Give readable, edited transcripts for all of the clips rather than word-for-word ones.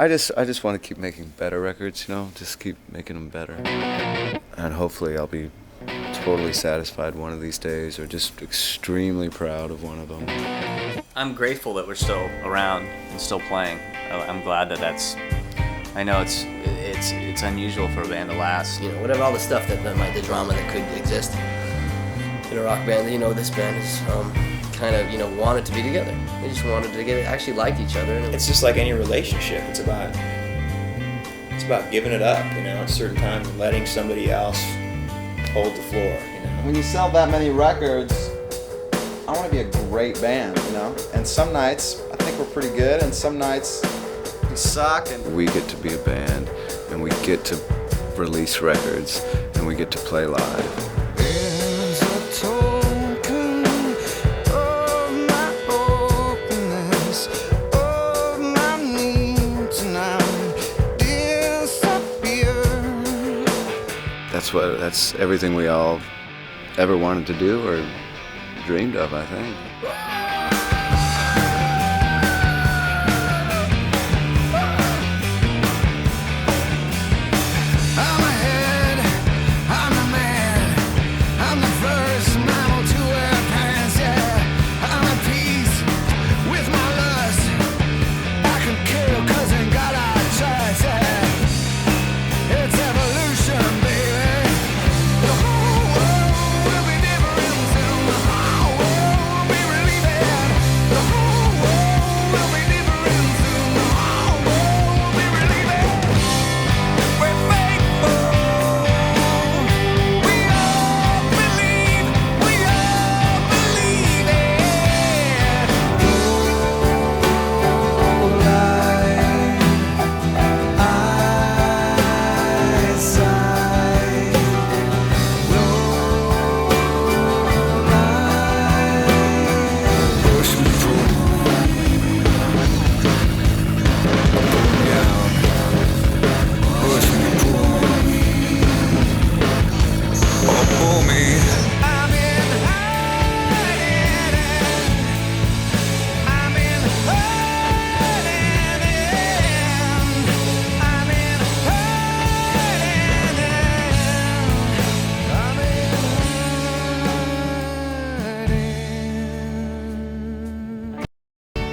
I just want to keep making better records, you know, just keep making them better. And hopefully I'll be totally satisfied one of these days, or just extremely proud of one of them. I'm grateful that we're still around and still playing. I'm glad that that's. I know it's unusual for a band to last. You know, whatever all the stuff that the drama that could exist in a rock band. You know, this band is kind of wanted to be together. They just wanted to actually liked each other. It's just like any relationship. It's about giving it up. You know, at a certain time, and letting somebody else hold the floor. You know, when you sell that many records, I want to be a great band. You know, and some nights I think we're pretty good, and some nights we suck. And we get to be a band, and we get to release records, and we get to play live. That's everything we all ever wanted to do or dreamed of, I think.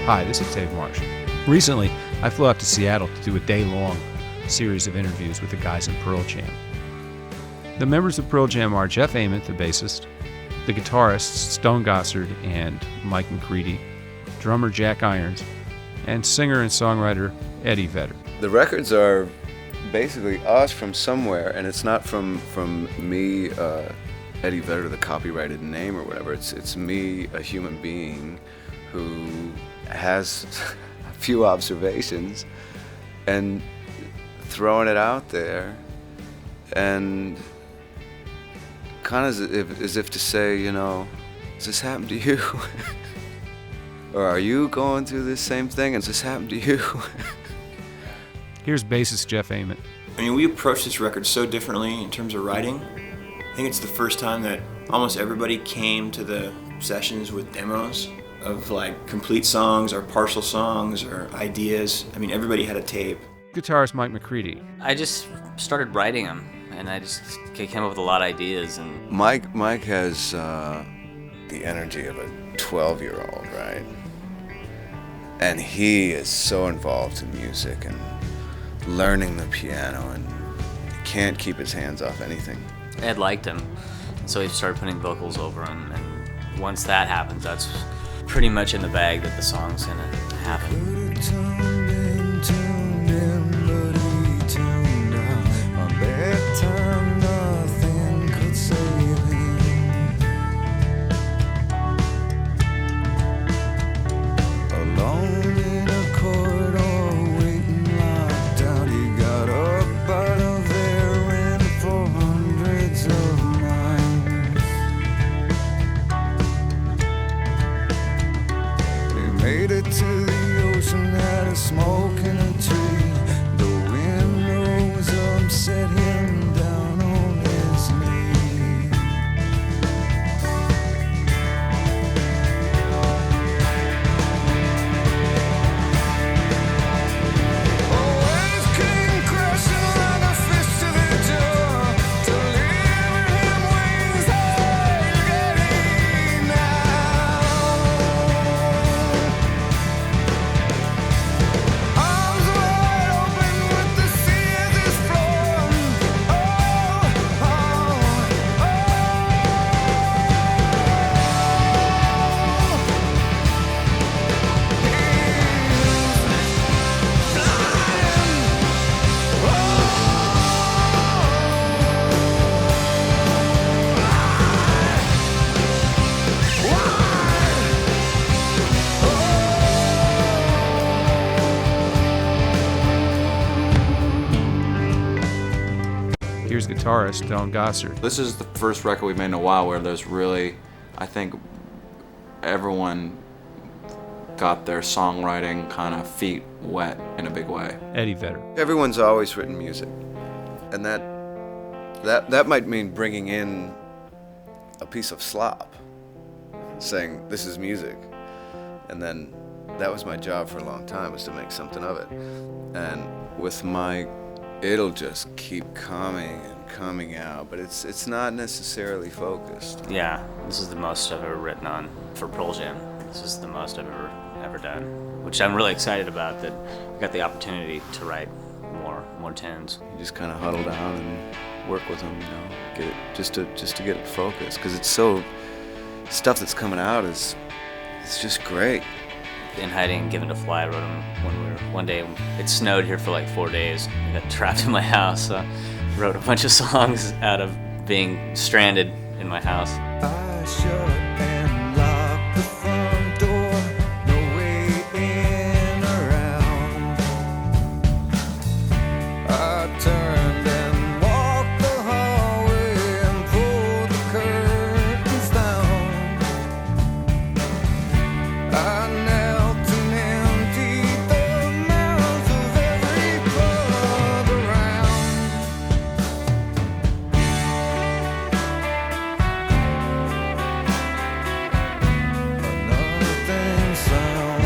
Hi, this is Dave Marsh. Recently, I flew out to Seattle to do a day-long series of interviews with the guys in Pearl Jam. The members of Pearl Jam are Jeff Ament, the bassist, the guitarists Stone Gossard and Mike McCready, drummer Jack Irons, and singer and songwriter Eddie Vedder. The records are basically us from somewhere, and it's not from me, Eddie Vedder, the copyrighted name or whatever. It's me, a human being who has a few observations and throwing it out there, and kind of as if to say, you know, has this happened to you? Or are you going through this same thing? Has this happened to you? Here's bassist Jeff Ament. I mean, we approached this record so differently in terms of writing. I think it's the first time that almost everybody came to the sessions with demos of like complete songs or partial songs or ideas. I mean, everybody had a tape. Guitarist Mike McCready. I just started writing them, and I just came up with a lot of ideas. And Mike has the energy of a 12-year-old, right? And he is so involved in music and learning the piano, and he can't keep his hands off anything. Ed liked him, so he started putting vocals over him, and once that happens, that's pretty much in the bag that the song's gonna happen. Made it to the ocean, had a smoke in a tree. The wind rose up, set him down on his knee. Oh, Here's guitarist Don Gossard. This is the first record we've made in a while where there's really, I think, everyone got their songwriting kind of feet wet in a big way. Eddie Vedder. Everyone's always written music, and that might mean bringing in a piece of slop, saying this is music, and then that was my job for a long time, was to make something of it. And with Mike, it'll just keep coming and coming out, but it's not necessarily focused. Yeah, this is the most I've ever written on for Pearl Jam. This is the most I've ever done, which I'm really excited about, that I got the opportunity to write more tunes. You just kind of huddle down and work with them, you know, get it just to get it focused, because it's so, stuff that's coming out it's just great. In Hiding and Given to Fly, I wrote them one day, it snowed here for like 4 days. I got trapped in my house, so I wrote a bunch of songs out of being stranded in my house. I shut and locked the front door, no way in or out. I turned and walked the hallway and pulled the curtains down. I knelt and emptied the mouths of every plug around. Nothing sound.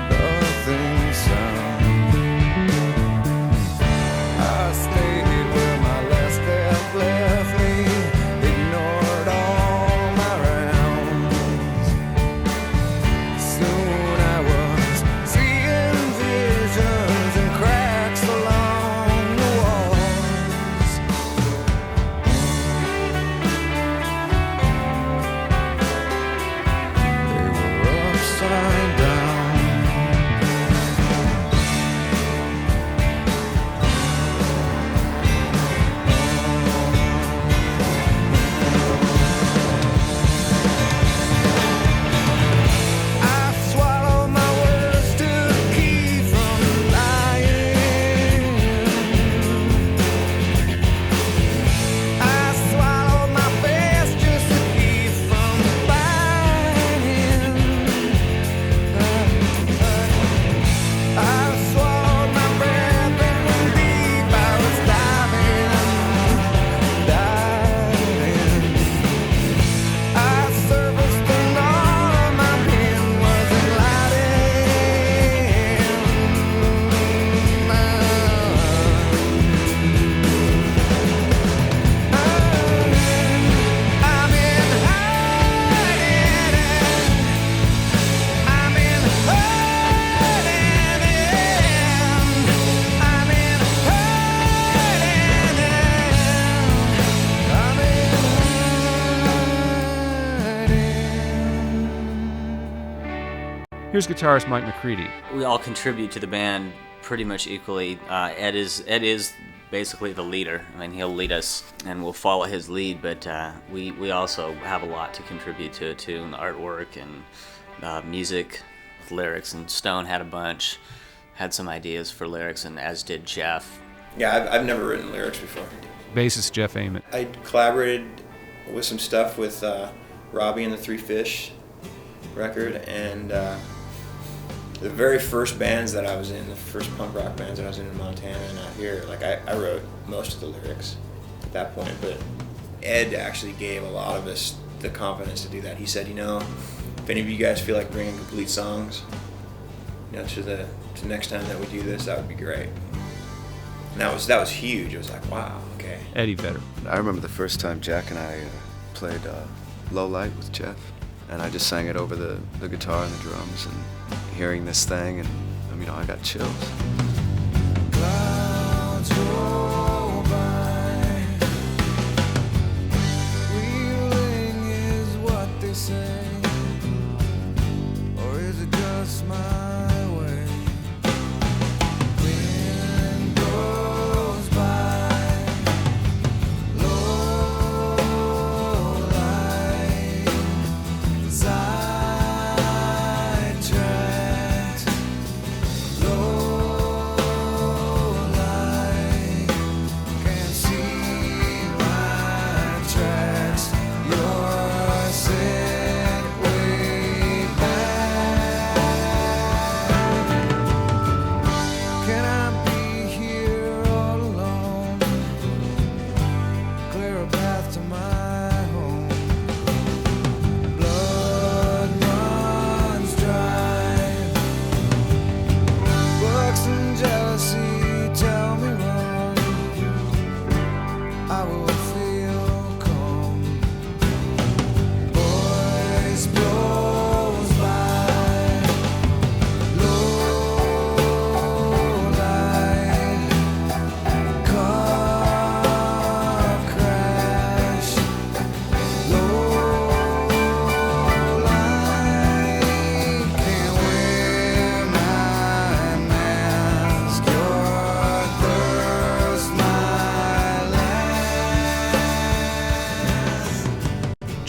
Nothing sound. I stayed where my last step left me, ignored all my rounds. Soon I was seeing visions and cracks along the walls. They were upside down. I swallowed my words to keep from lying. I swallowed my best just to keep from lying. I swallowed my breath and went deep. I was diving. I surfaced and all of my pen was I'm in hiding. I'm in hiding. I'm in hiding. Here's guitarist Mike McCready. We all contribute to the band pretty much equally. Ed is basically the leader. I mean, he'll lead us and we'll follow his lead, but we also have a lot to contribute to it too, in the artwork and music, lyrics, and Stone had a bunch, had some ideas for lyrics, and as did Jeff. Yeah, I've never written lyrics before. Bassist Jeff Ament. I collaborated with some stuff with Robbie and the Three Fish record, and the very first bands that I was in, the first punk rock bands that I was in Montana and out here, like I wrote most of the lyrics at that point, but Ed actually gave a lot of us the confidence to do that. He said, you know, if any of you guys feel like bringing complete songs, you know, to next time that we do this, that would be great. And that was huge. It was like, wow, okay. Eddie Vedder. I remember the first time Jack and I played Low Light with Jeff, and I just sang it over the guitar and the drums, and hearing this thing, and you know, I got chills. Clouds roll by. Wheeling is what they say, or is it just my way? Wind goes by, low light, side track.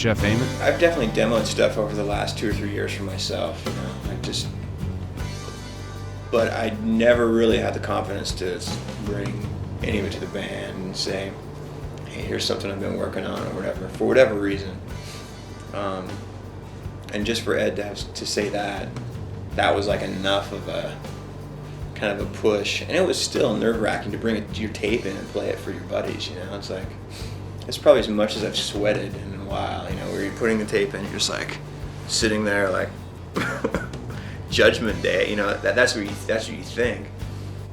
Jeff Ament? I've definitely demoed stuff over the last 2 or 3 years for myself, you know. But I never really had the confidence to bring any of it to the band and say, hey, here's something I've been working on or whatever, for whatever reason. And just for Ed to say that was like enough of a kind of a push. And it was still nerve-wracking to bring your tape in and play it for your buddies, you know. It's like, it's probably as much as I've sweated in a while, you know, where you're putting the tape in, you're just like sitting there like Judgment Day, you know, that's what you think.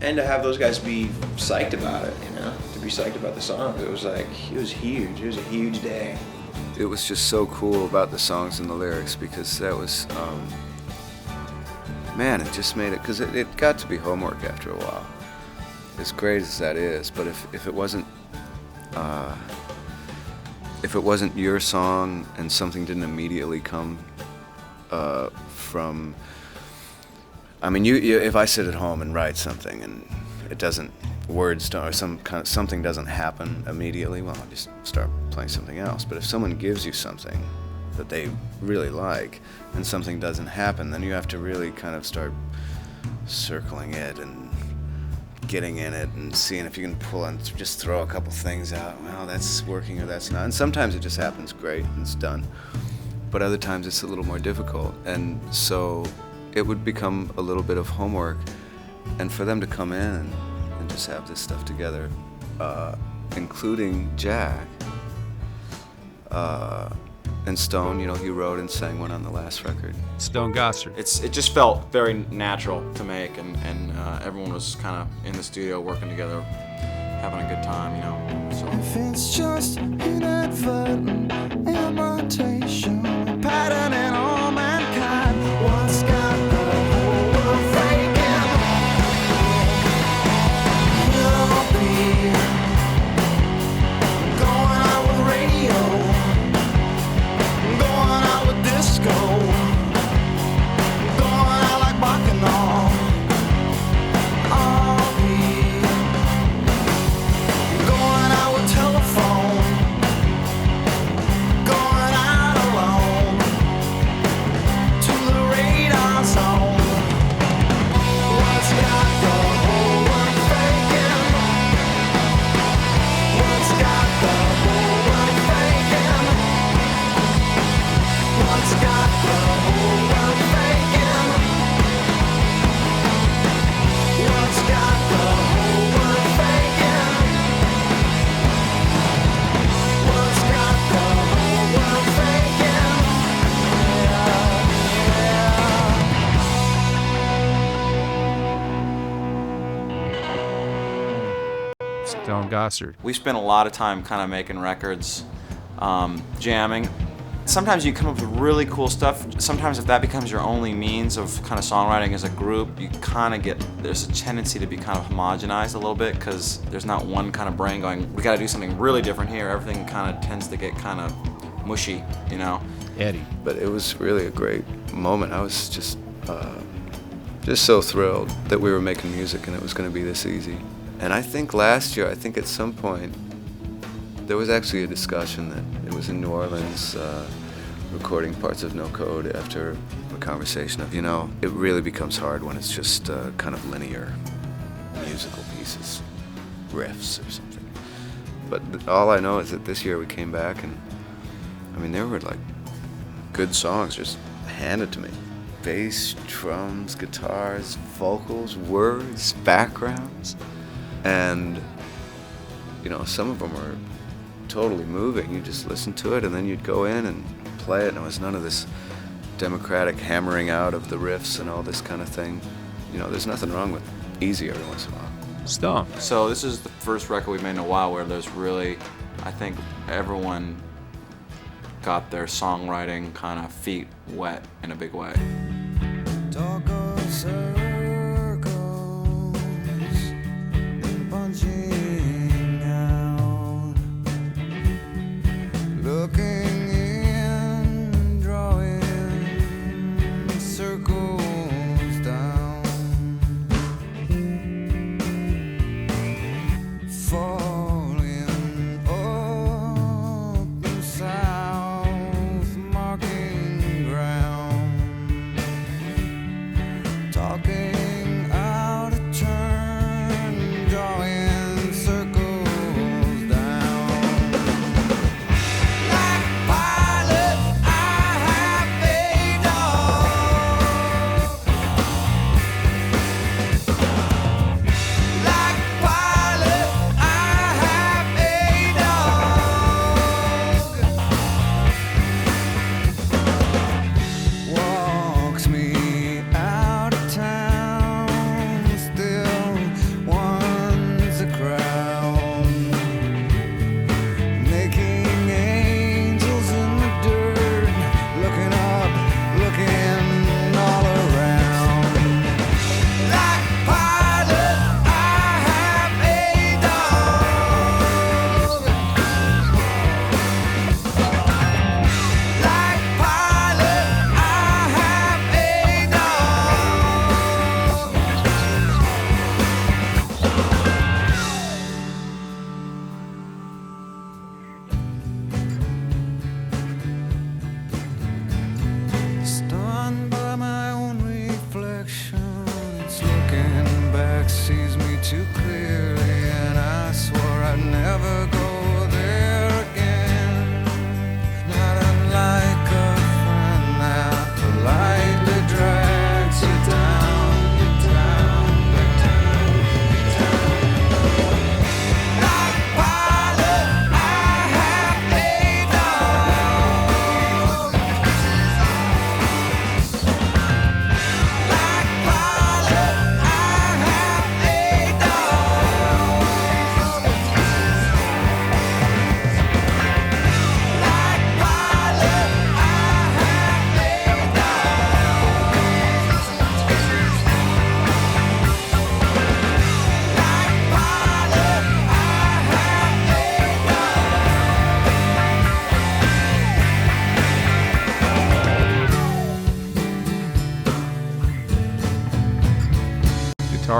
And to have those guys be psyched about it, you know, to be psyched about the song, it was huge. It was a huge day. It was just so cool about the songs and the lyrics, because that was, man, it just made it, because it got to be homework after a while. As great as that is, but if it wasn't your song and something didn't immediately come from, I mean, if I sit at home and write something and it doesn't, words don't, or something doesn't happen immediately, well, I'll just start playing something else. But if someone gives you something that they really like and something doesn't happen, then you have to really kind of start circling it and getting in it and seeing if you can pull and just throw a couple things out. Well, that's working or that's not. And sometimes it just happens great and it's done. But other times it's a little more difficult. And so it would become a little bit of homework. And for them to come in and just have this stuff together, including Jack and Stone, you know, he wrote and sang one on the last record. Stone Gossard. It just felt very natural to make, and everyone was kind of in the studio working together, having a good time, you know. So If it's just inadvertent imitation, patterning all mankind, what's got the whole world faking? You'll be going out with radio, going out with disco, going out like Bacchanal. I'll be going out with telephone, going out alone to the radar zone. What's got the whole world faking? What's got the whole world faking? What's got the whole world faking? What's got the whole world faking? What's got the whole world faking? Stone Gossard. we spent a lot of time kind of making records, jamming. Sometimes you come up with really cool stuff. Sometimes if that becomes your only means of kind of songwriting as a group, you kind of there's a tendency to be kind of homogenized a little bit, because there's not one kind of brain going, we got to do something really different here. Everything kind of tends to get kind of mushy, you know. Eddie. But it was really a great moment. I was just so thrilled that we were making music and it was going to be this easy. And I think last year, at some point, there was actually a discussion that it was in New Orleans, recording parts of No Code after a conversation of, you know, it really becomes hard when it's just kind of linear musical pieces, riffs or something. But all I know is that this year we came back and, I mean, there were like good songs just handed to me. Bass, drums, guitars, vocals, words, backgrounds. And, you know, some of them were totally moving. You just listen to it and then you'd go in and play it, and it was none of this democratic hammering out of the riffs and all this kind of thing. You know, there's nothing wrong with easy every once in a while. Stone. So this is the first record we've made in a while where there's really, I think everyone got their songwriting kind of feet wet in a big way. Talk of circles, then punching out, looking in, drawing circles down, falling up and south.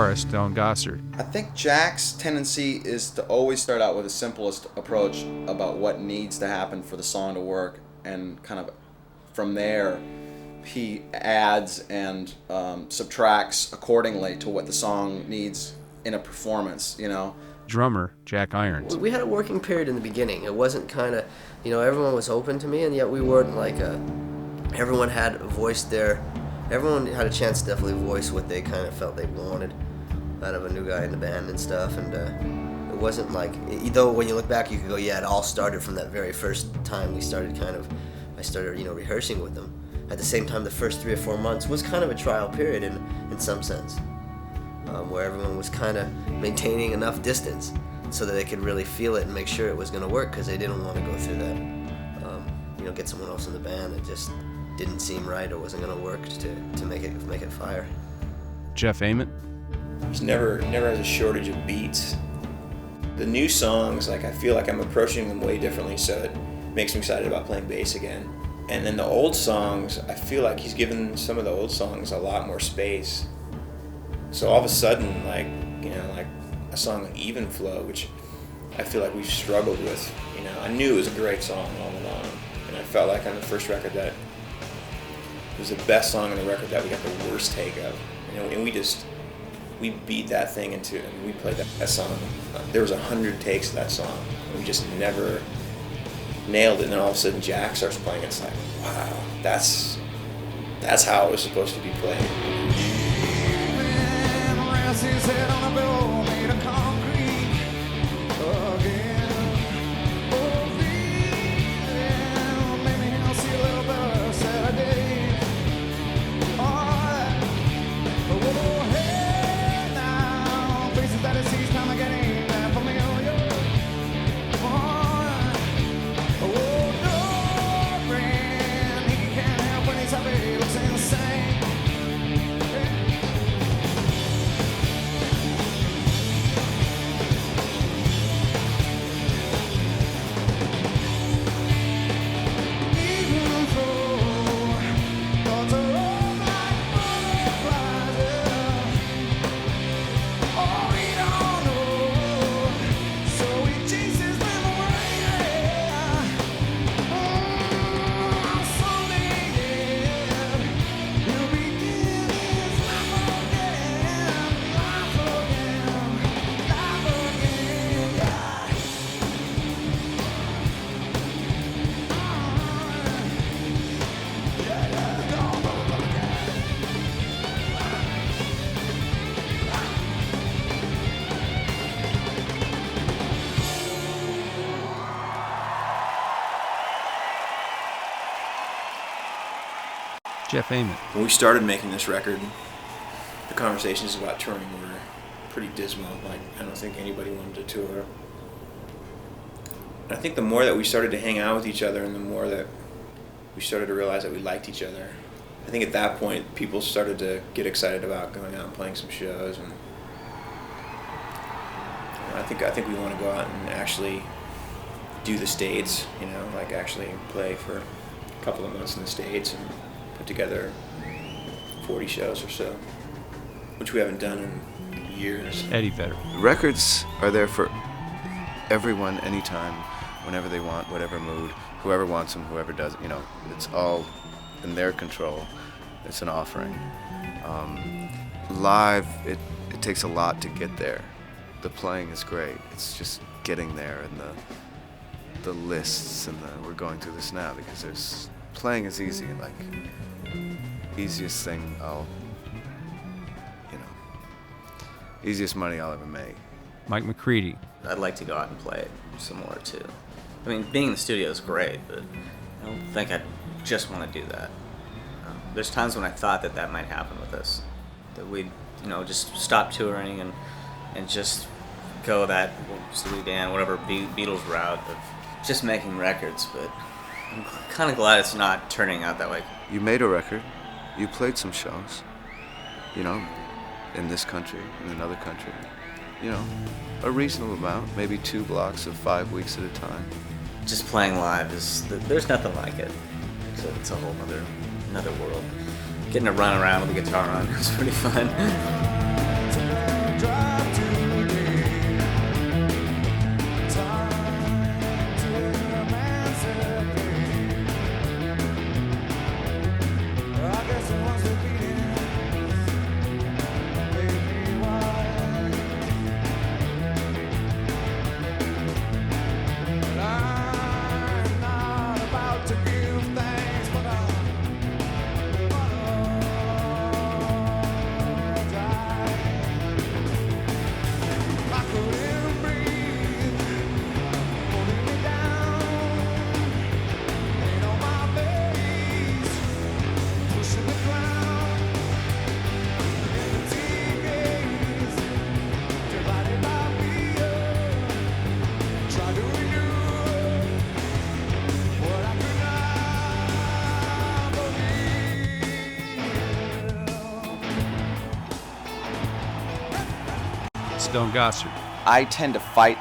guitarist Don Gossard. I think Jack's tendency is to always start out with the simplest approach about what needs to happen for the song to work, and kind of from there he adds and subtracts accordingly to what the song needs in a performance, you know. Drummer Jack Irons. We had a working period in the beginning. It wasn't kind of, you know, everyone was open to me, and yet we weren't like everyone had voiced everyone had a chance to definitely voice what they kind of felt they wanted out of a new guy in the band and stuff. And it wasn't like, though when you look back you could go, yeah, it all started from that very first time we started I started, you know, rehearsing with them. At the same time, the first 3 or 4 months was kind of a trial period in some sense, where everyone was kind of maintaining enough distance so that they could really feel it and make sure it was going to work, because they didn't want to go through that, you know, get someone else in the band. It just didn't seem right or wasn't going to work to make it fire. Jeff Ament. There's never has a shortage of beats. The new songs, like, I feel like I'm approaching them way differently, so it makes me excited about playing bass again. And then the old songs, I feel like he's given some of the old songs a lot more space. So all of a sudden, like, you know, like a song like Even Flow, which I feel like we've struggled with, you know. I knew it was a great song all along, and I felt like on the first record that it was the best song on the record that we got the worst take of, you know. And we beat that thing into, and we played that song. There was 100 takes of that song, and we just never nailed it. And then all of a sudden Jack starts playing it. It's like, wow, that's how it was supposed to be played. His head on a pillow made of concrete again. Oh, feeling, maybe he'll see a little better Saturday. Alright, oh, hey now, faces that he sees time again ain't that familiar. Alright, oh, no, friend, he can't help when he's happy, looks insane. Jeff Ament. When we started making this record, the conversations about touring were pretty dismal. Like, I don't think anybody wanted to tour. And I think the more that we started to hang out with each other and the more that we started to realize that we liked each other, I think at that point people started to get excited about going out and playing some shows. And I think we want to go out and actually do the States, you know, like actually play for a couple of months in the States and put together 40 shows or so, which we haven't done in years. Eddie Vedder. Records are there for everyone, anytime, whenever they want, whatever mood, whoever wants them, whoever doesn't, you know, it's all in their control. It's an offering. Live, it takes a lot to get there. The playing is great. It's just getting there, and the lists, and we're going through this now because there's playing is easy, like easiest thing easiest money I'll ever make. Mike McCready. I'd like to go out and play it some more too. I mean, being in the studio is great, but I don't think I just want to do that. There's times when I thought that might happen with us, that we'd, you know, just stop touring and just go that Steely Dan, whatever Beatles route of just making records. But I'm kind of glad it's not turning out that way. You made a record. You played some shows, you know, in this country, in another country. You know, a reasonable amount, maybe 2 blocks of 5 weeks at a time. Just playing live there's nothing like it. It's a whole another world. Getting to run around with the guitar on is pretty fun. Stone Gossard. I tend to fight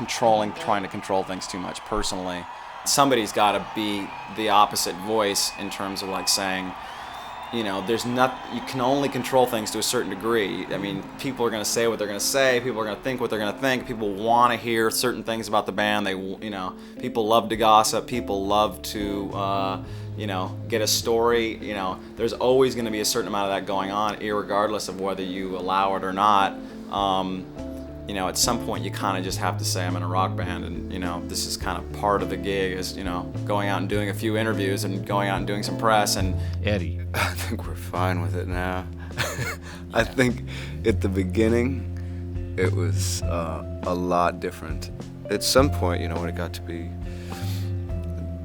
trying to control things too much personally. Somebody's got to be the opposite voice in terms of like saying, you know, you can only control things to a certain degree. I mean, people are going to say what they're going to say. People are going to think what they're going to think. People want to hear certain things about the band. People love to gossip. People love to, get a story. You know, there's always going to be a certain amount of that going on, irregardless of whether you allow it or not. At some point you kind of just have to say I'm in a rock band, and this is kind of part of the gig, is going out and doing a few interviews and going out and doing some press. And Eddie, I think we're fine with it now. I think at the beginning it was a lot different. At some point, when it got to be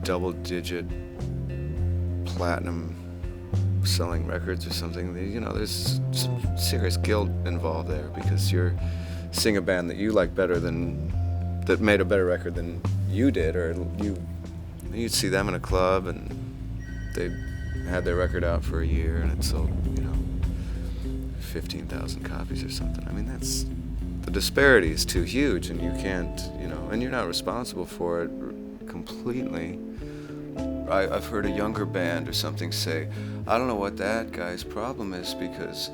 double-digit platinum selling records or something, there's some serious guilt involved there, because you're seeing a band that you like better that made a better record than you did, or you'd see them in a club and they had their record out for a year and it sold 15,000 copies or something. I mean, the disparity is too huge, and you can't, and you're not responsible for it completely. I've heard a younger band or something say, I don't know what that guy's problem is, because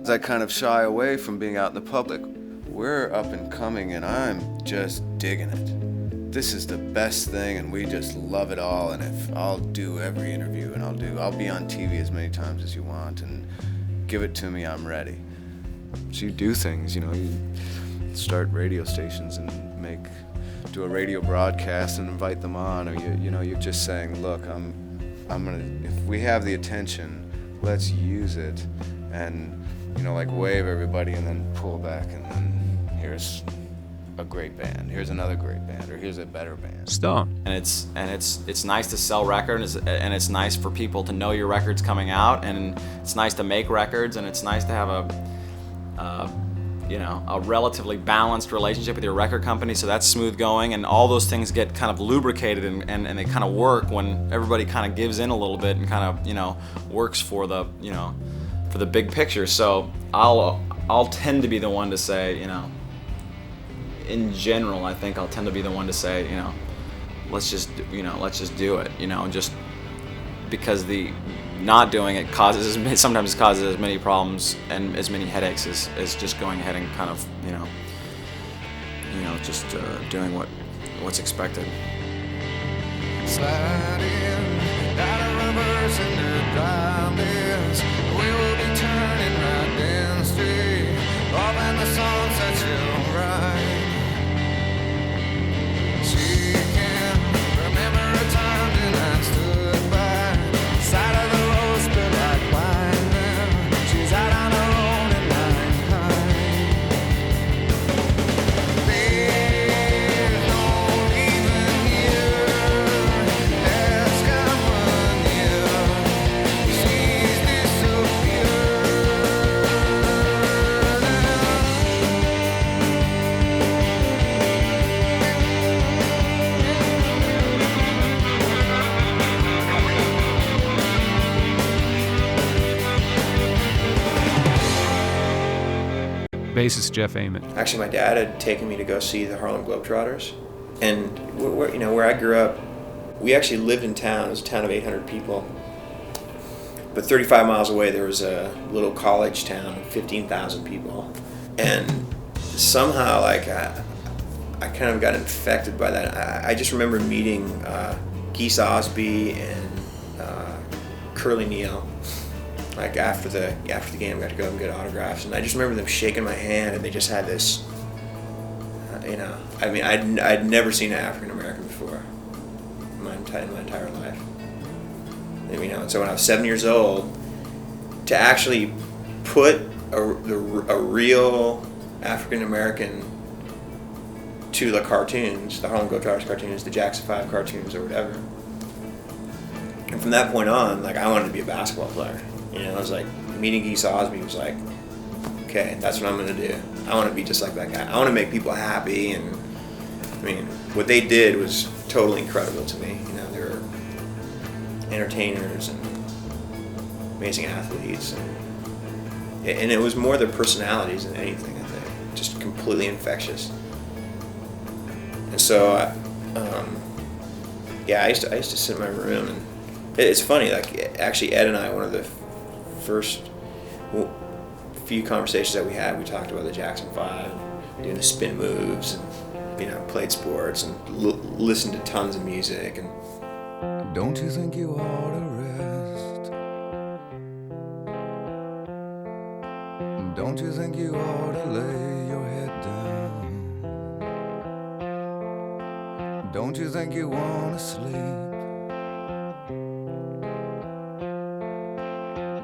I kind of shy away from being out in the public. We're up and coming and I'm just digging it. This is the best thing and we just love it all, and if I'll do every interview and I'll be on TV as many times as you want, and give it to me, I'm ready. So you do things, you start radio stations and do a radio broadcast and invite them on, or you're just saying, look, I'm gonna, if we have the attention, let's use it, and wave everybody and then pull back, and then here's a great band, here's another great band, or here's a better band. Stone. And it's nice to sell records, and it's nice for people to know your record's coming out, and it's nice to make records, and it's nice to have a relatively balanced relationship with your record company, so that's smooth going, and all those things get kind of lubricated and they kind of work when everybody kind of gives in a little bit and kind of works for the for the big picture. So I'll tend to be the one to say, in general, I think I'll tend to be the one to say, let's just do it, just because the not doing it sometimes causes as many problems and as many headaches as just going ahead and kind of just doing what's expected. Sliding out of reverse into darkness, we will be turning right down street, off in the sunset she'll ride. She can remember a time when I stood by side of the road, spilled like wine. Now she's out on her own at night high. There's no leaving here. Ask someone new. She's disappeared. Bassist Jeff Ament. Actually, my dad had taken me to go see the Harlem Globetrotters, and where I grew up, we actually lived in town. It was a town of 800 people. But 35 miles away, there was a little college town of 15,000 people. And somehow, like, I kind of got infected by that. I just remember meeting Geese Osby and Curly Neal. Like after the game, I got to go and get autographs, and I just remember them shaking my hand, and they just had this, I mean, I'd never seen an African American before in my entire life. And so when I was 7 years old, to actually put a real African American to the cartoons, the Harlem Globetrotters cartoons, the Jackson 5 cartoons, or whatever. And from that point on, like, I wanted to be a basketball player. I was like, meeting Geese Osby was like, okay, that's what I'm gonna do. I want to be just like that guy. I want to make people happy, and I mean, what they did was totally incredible to me. They were entertainers and amazing athletes, and it was more their personalities than anything. I think just completely infectious. And so, I used to sit in my room, and it's funny. Like, actually, Ed and I, one of the first few conversations that we had, we talked about the Jackson 5, doing the spin moves, and played sports, and listened to tons of music. And don't you think you ought to rest? Don't you think you ought to lay your head down? Don't you think you want to sleep?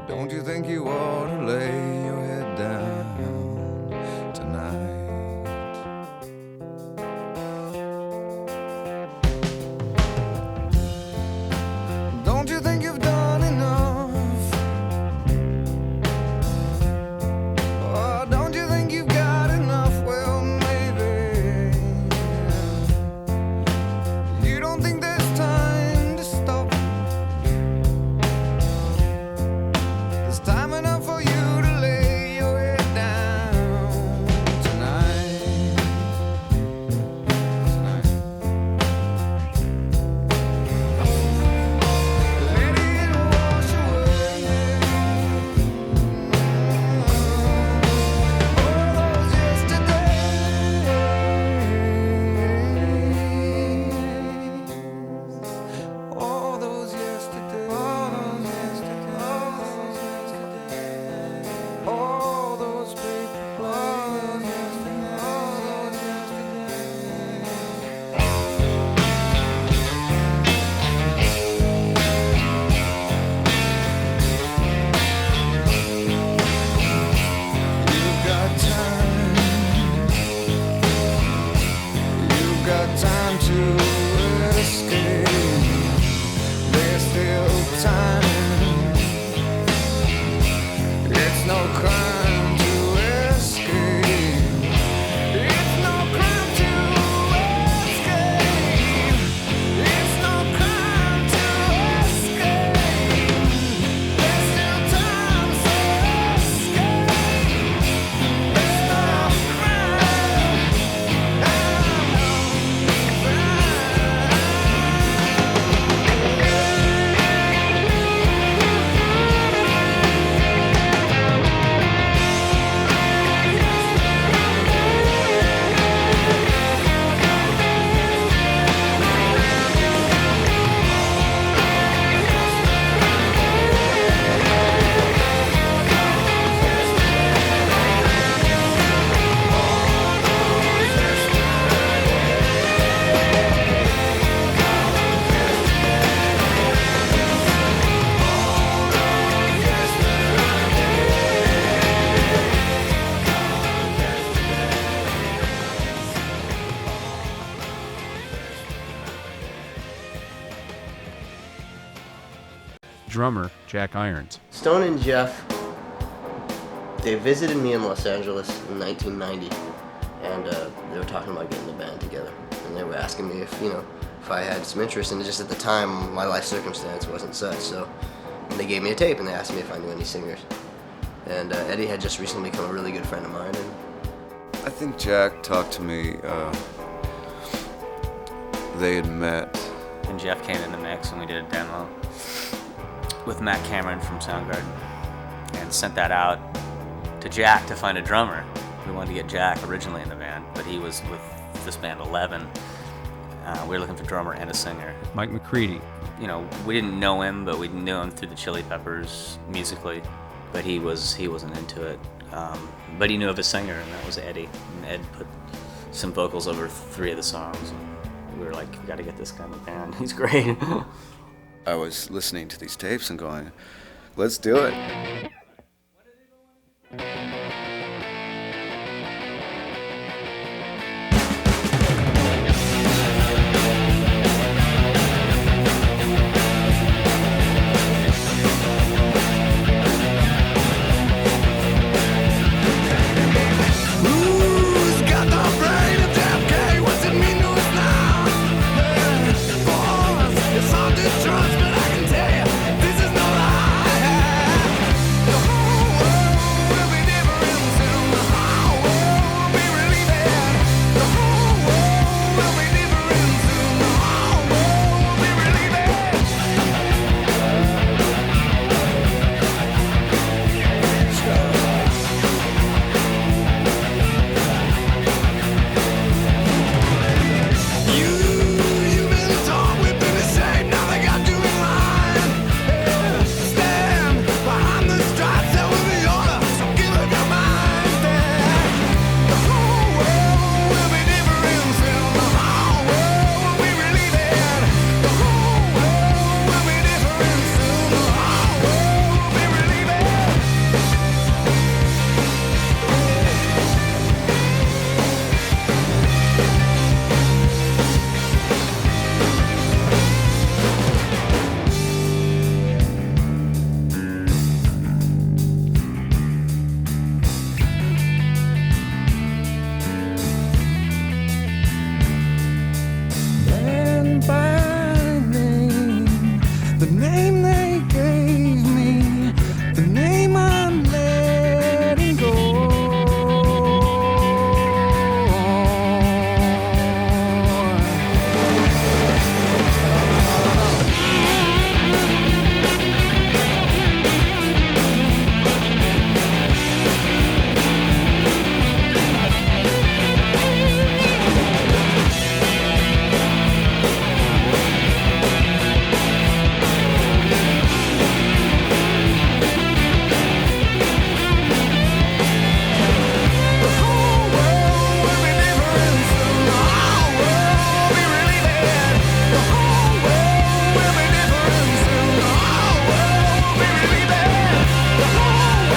Don't you think you ought to lay your head down tonight? Don't you think you've done enough? Or don't you think you've got enough? Well, maybe you don't think there's time to stop. There's time enough for you to lay your head down tonight. Let it wash away all those yesterdays, all those yesterdays, all those paper planes, all those yesterdays. You've got time. You've got time to escape. There's still time. It's no crime to escape. It's no crime to escape. It's no crime to escape. There's still time to escape. There's no crime. Drummer Jack Irons. Stone and Jeff, they visited me in Los Angeles in 1990, and they were talking about getting the band together. And they were asking me if I had some interest, and just at the time, my life circumstance wasn't such. So they gave me a tape, and they asked me if I knew any singers. And Eddie had just recently become a really good friend of mine. And I think Jack talked to me. They had met. And Jeff came in the mix and we did a demo. with Matt Cameron from Soundgarden and sent that out to Jack to find a drummer. We wanted to get Jack originally in the band, but he was with this band 11. We were looking for a drummer and a singer. Mike McCready. You know, we didn't know him, but we knew him through the Chili Peppers musically. But he wasn't into it. But he knew of a singer, and that was Eddie. And Ed put some vocals over 3 of the songs. And we were like, we got to get this guy in the band. He's great. I was listening to these tapes and going, let's do it. Who's got the brain of damn K? What's it mean to us now? Boys, it's hard to trust, but I can tell you this is no lie. The whole world will be different soon. The whole world will be really bad. The whole world will be different soon. The whole world will be really bad. You've been taught we've been the same. Now they got you in line. Stand behind the stripes. That will be order. So give it your mind. The whole world will be different soon. The whole world will be really bad. The whole world will be different soon. The whole world will be really bad. And by name, the name they gave me, the name I'm letting go. The whole world will be different soon. The whole world will be really bad. The whole world will be different soon. The whole world will be really bad. The whole world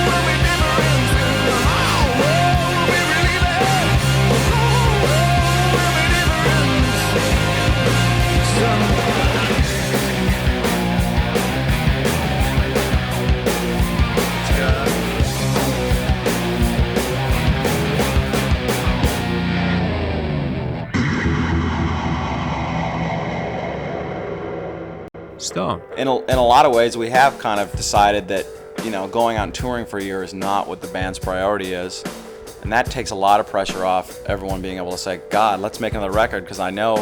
will be different soon. The whole world will be really bad. The whole world will be Stone. In a lot of ways, we have kind of decided that, you know, going out and touring for a year is not what the band's priority is. And that takes a lot of pressure off everyone being able to say, God, let's make another record, because I know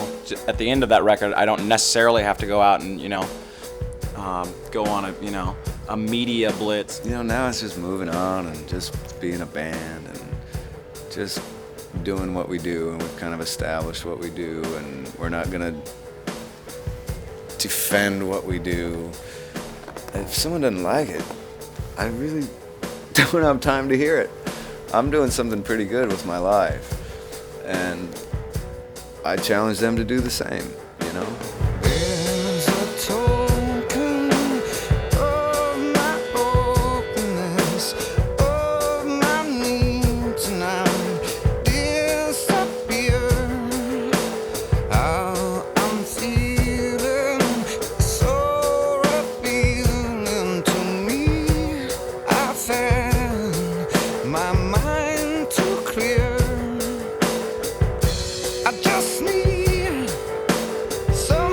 at the end of that record, I don't necessarily have to go out and, you know, go on a media blitz. You know, now it's just moving on and just being a band and just doing what we do, and we've kind of established what we do, and we're not gonna defend what we do. If someone doesn't like it, I really don't have time to hear it. I'm doing something pretty good with my life, and I challenge them to do the same, you know? There's a token of my openness, of my need to not disappear. How I'm feeling, so appealing to me. I found my mind to clear. I just need some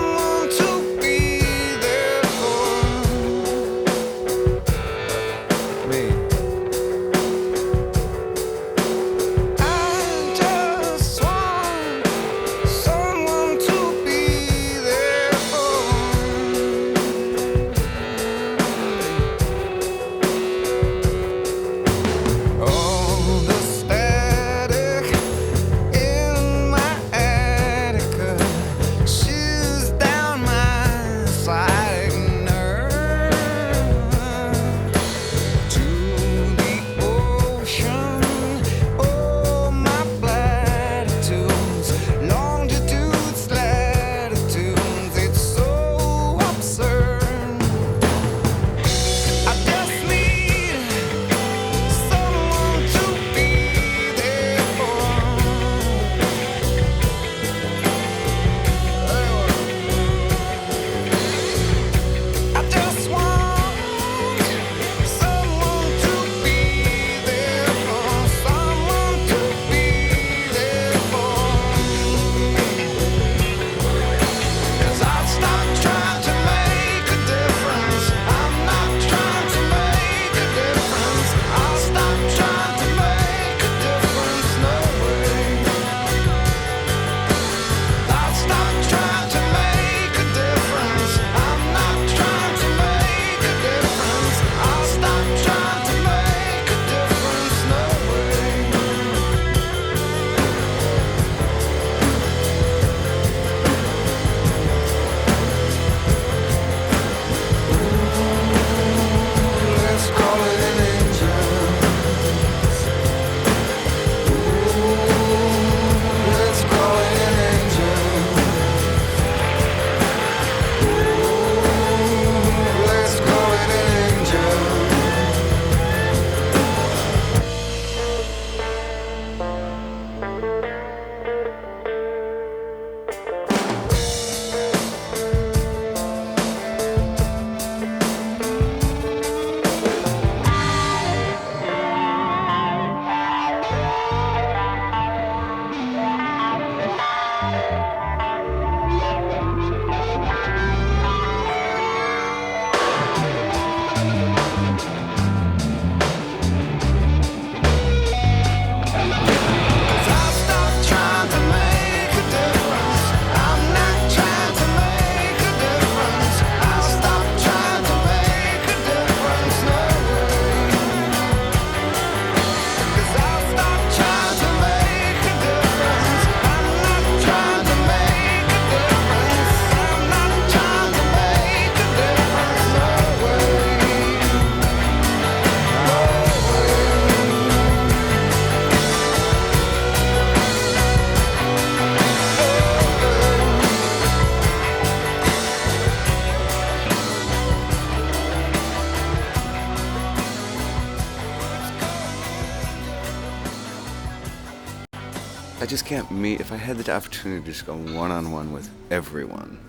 just can't meet. If I had the opportunity to just go one-on-one with everyone,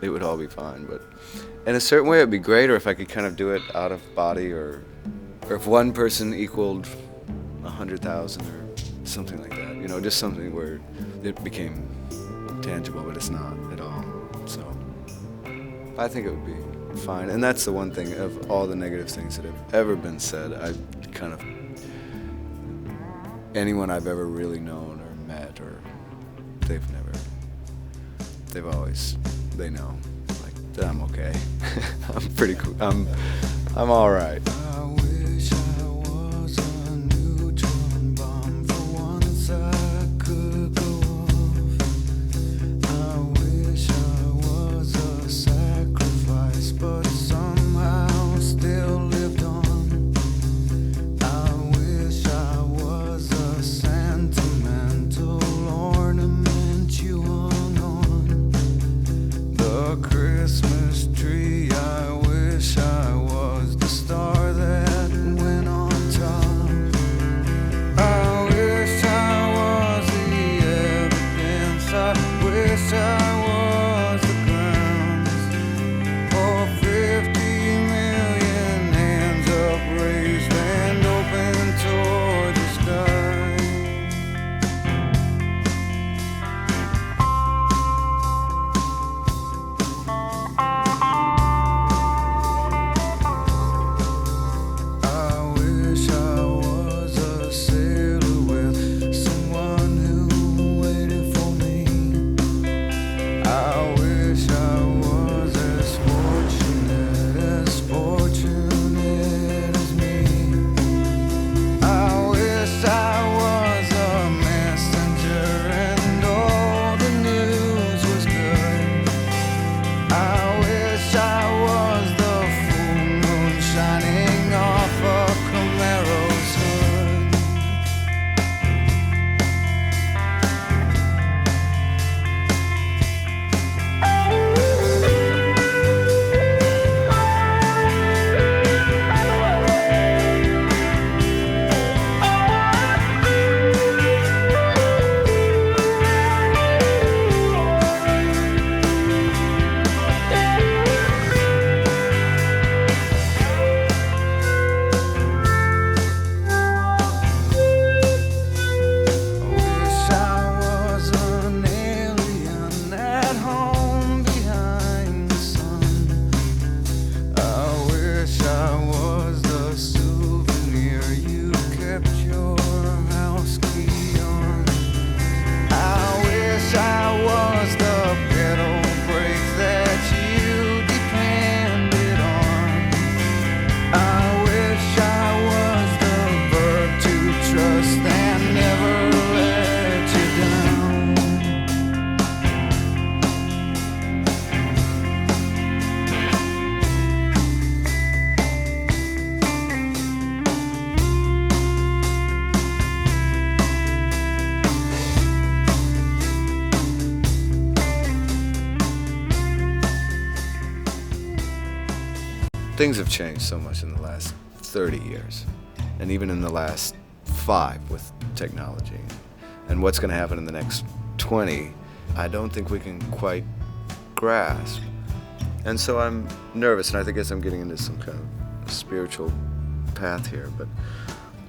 it would all be fine. But in a certain way, it'd be greater if I could kind of do it out of body, or if one person equaled 100,000 or something like that. You know, just something where it became tangible, but it's not at all. So I think it would be fine. And that's the one thing of all the negative things that have ever been said. I kind of, anyone I've ever really known or met, or they've always, they know, like, that I'm okay. I'm pretty cool. I'm all right. I wish I was a neutron bomb for once I could go off. I wish I was a sacrifice, but somehow still lived on. I wish I was a sentimental ornament you hung on the Christmas tree. I wish I was the star that went on top. I wish I was the evidence. I wish I was the grounds for 50 million hands upraised and open toward the sky. I wish I was a sailor with someone who waited for me. I wish I was as fortunate as me. I wish I was a messenger and all the news was good. I wish I was the full moon shining off a Camaro's hood. I wish I was an alien at home behind the sun. I wish I was the souvenir you kept your house key on. I wish I was the pedal brake that you depended on. I wish I was the verb to trust and never let you down. Things have changed so much in the last 30 years, and even in the last 5 with technology. And what's going to happen in the next 20, I don't think we can quite grasp. And so I'm nervous, and I guess I'm getting into some kind of spiritual path here. But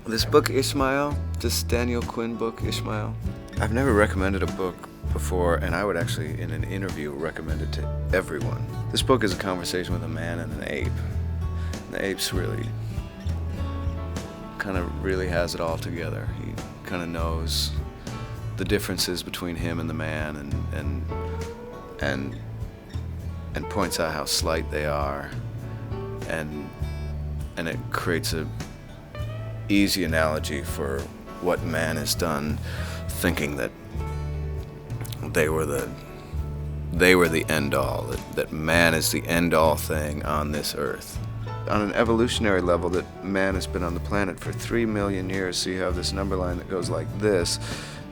this book, Ishmael, this Daniel Quinn book, Ishmael, I've never recommended a book before, and I would actually, in an interview, recommend it to everyone. This book is a conversation with a man and an ape. And the ape's really really has it all together. He kind of knows the differences between him and the man, and points out how slight they are, and it creates a easy analogy for what man has done, thinking that they were the end all, that man is the end all thing on this earth. On an evolutionary level, that man has been on the planet for 3 million years, so you have this number line that goes like this,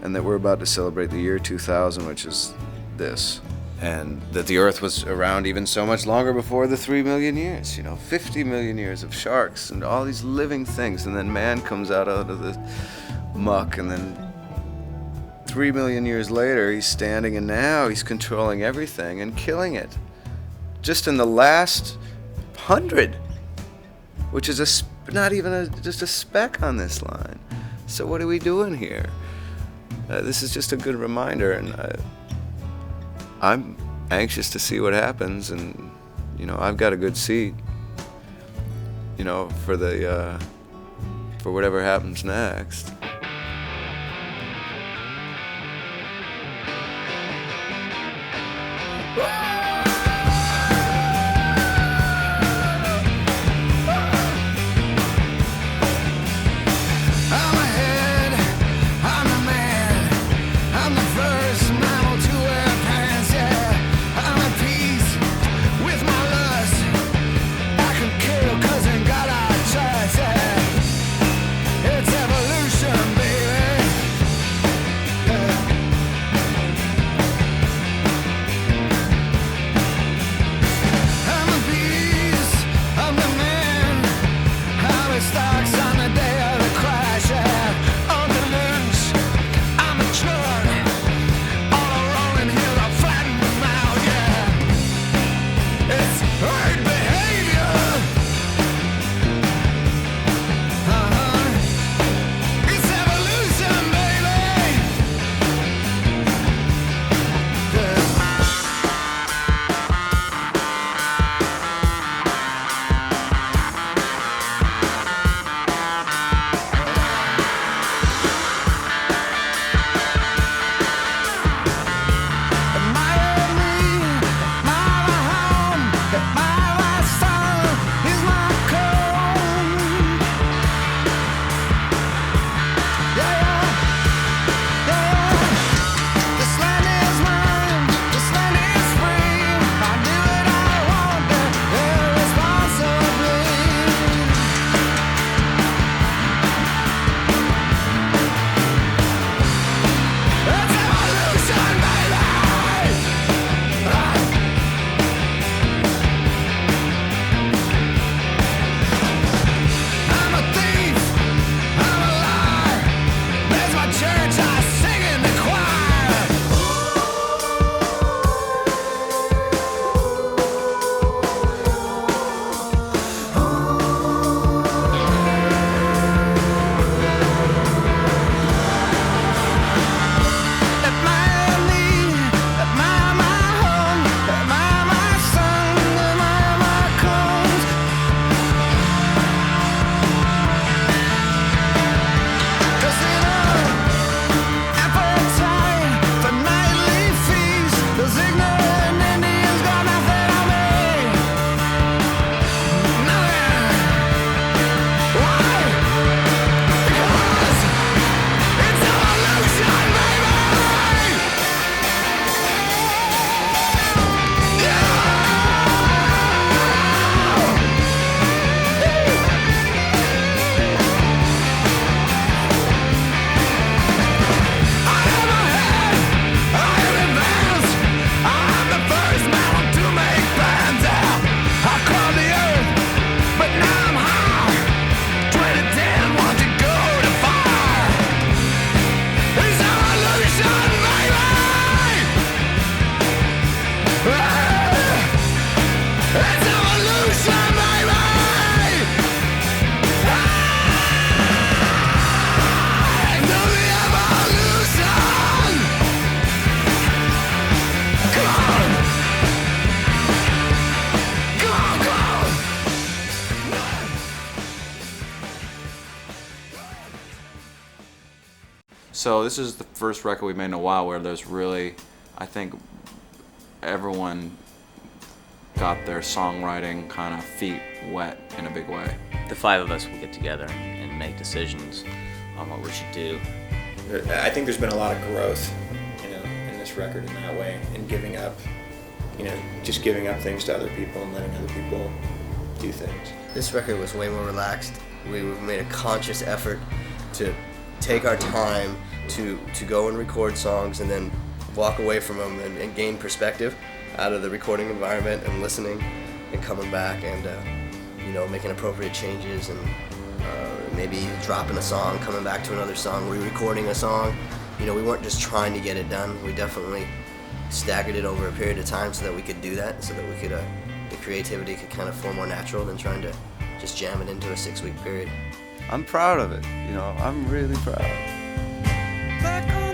and that we're about to celebrate the year 2000, which is this. And that the earth was around even so much longer before the 3 million years, 50 million years of sharks and all these living things, and then man comes out of the muck, and then 3 million years later, he's standing, and now he's controlling everything and killing it. Just in the last 100, which is not even just a speck on this line. So what are we doing here? This is just a good reminder, and I'm anxious to see what happens, and I've got a good seat, for whatever happens next. So this is the first record we've made in a while where there's really, I think, everyone got their songwriting kind of feet wet in a big way. The five of us will get together and make decisions on what we should do. I think there's been a lot of growth, in this record in that way, in giving up, just giving up things to other people and letting other people do things. This record was way more relaxed. We made a conscious effort to take our time to go and record songs and then walk away from them and gain perspective out of the recording environment and listening and coming back and making appropriate changes and maybe dropping a song, coming back to another song, re-recording a song, we weren't just trying to get it done. We definitely staggered it over a period of time so that we could do that, so that we could, the creativity could kind of flow more natural than trying to just jam it into a 6-week period. I'm proud of it. I'm really proud. Back home.